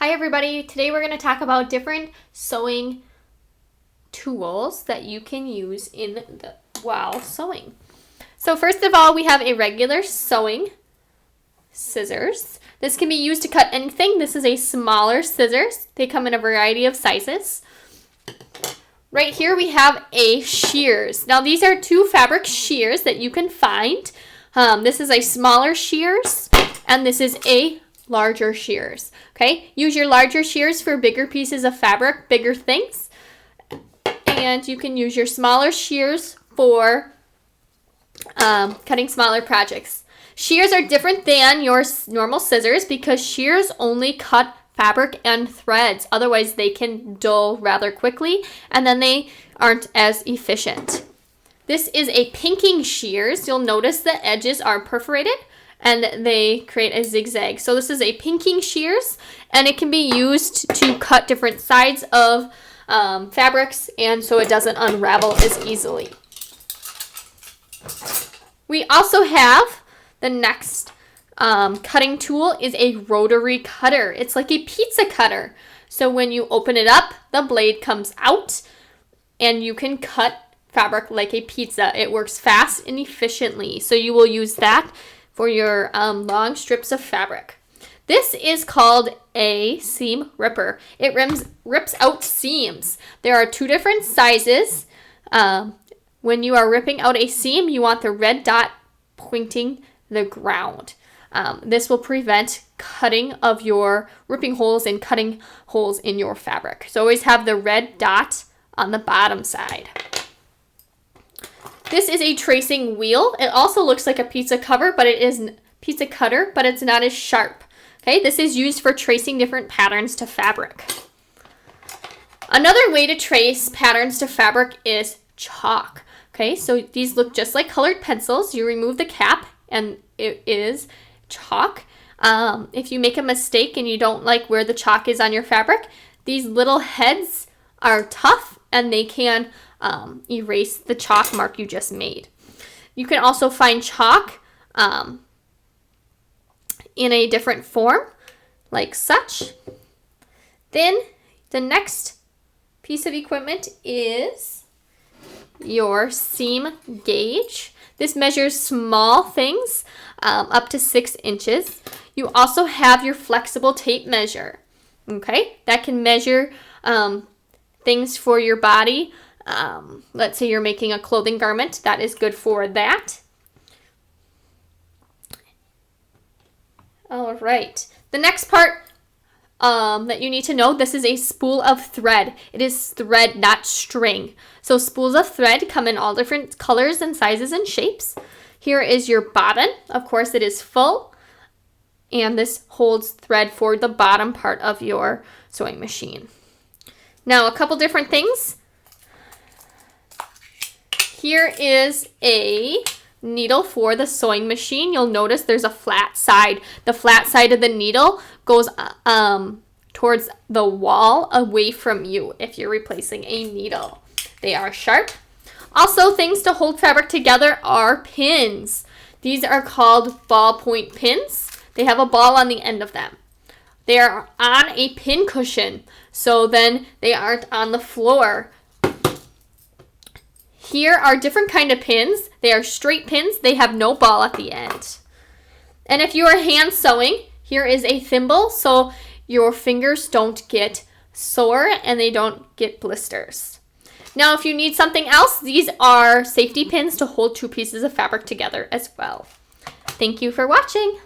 Hi everybody, today we're going to talk about different sewing tools that you can use while sewing. So first of all, we have a regular sewing scissors. This can be used to cut anything. This is a smaller scissors. They come in a variety of sizes. Right here we have a shears. Now these are two fabric shears that you can find. This is a smaller shears and this is a larger shears. Okay, use your larger shears for bigger pieces of fabric, bigger things, and you can use your smaller shears for cutting smaller projects. Shears are different than your normal scissors because shears only cut fabric and threads. Otherwise, they can dull rather quickly and then they aren't as efficient. This is a pinking shears. You'll notice the edges are perforated and they create a zigzag. So this is a pinking shears and it can be used to cut different sides of fabrics and so it doesn't unravel as easily. We also have the next cutting tool is a rotary cutter. It's like a pizza cutter. So when you open it up, the blade comes out and you can cut fabric like a pizza. It works fast and efficiently. So you will use that for your long strips of fabric. This is called a seam ripper. It rips out seams. There are two different sizes. When you are ripping out a seam, you want the red dot pointing the ground. This will prevent cutting of your ripping holes and cutting holes in your fabric. So always have the red dot on the bottom side. This is a tracing wheel. It also looks like a pizza cutter, but it's not as sharp. Okay, this is used for tracing different patterns to fabric. Another way to trace patterns to fabric is chalk. Okay, so these look just like colored pencils. You remove the cap and it is chalk. If you make a mistake and you don't like where the chalk is on your fabric, these little heads are tough and they can erase the chalk mark you just made. You can also find chalk in a different form, like such. Then the next piece of equipment is your seam gauge. This measures small things up to 6 inches. You also have your flexible tape measure. Okay, that can measure things for your body. Let's say you're making a clothing garment. That is good for that. All right. The next part that you need to know, this is a spool of thread. It is thread, not string. So spools of thread come in all different colors and sizes and shapes. Here is your bobbin. Of course, it is full. And this holds thread for the bottom part of your sewing machine. Now, a couple different things. Here is a needle for the sewing machine. You'll notice there's a flat side. The flat side of the needle goes towards the wall away from you if you're replacing a needle. They are sharp. Also, things to hold fabric together are pins. These are called ballpoint pins. They have a ball on the end of them. They are on a pin cushion, so then they aren't on the floor. Here are different kind of pins. They are straight pins. They have no ball at the end. And if you are hand sewing, here is a thimble so your fingers don't get sore and they don't get blisters. Now, if you need something else, these are safety pins to hold two pieces of fabric together as well. Thank you for watching.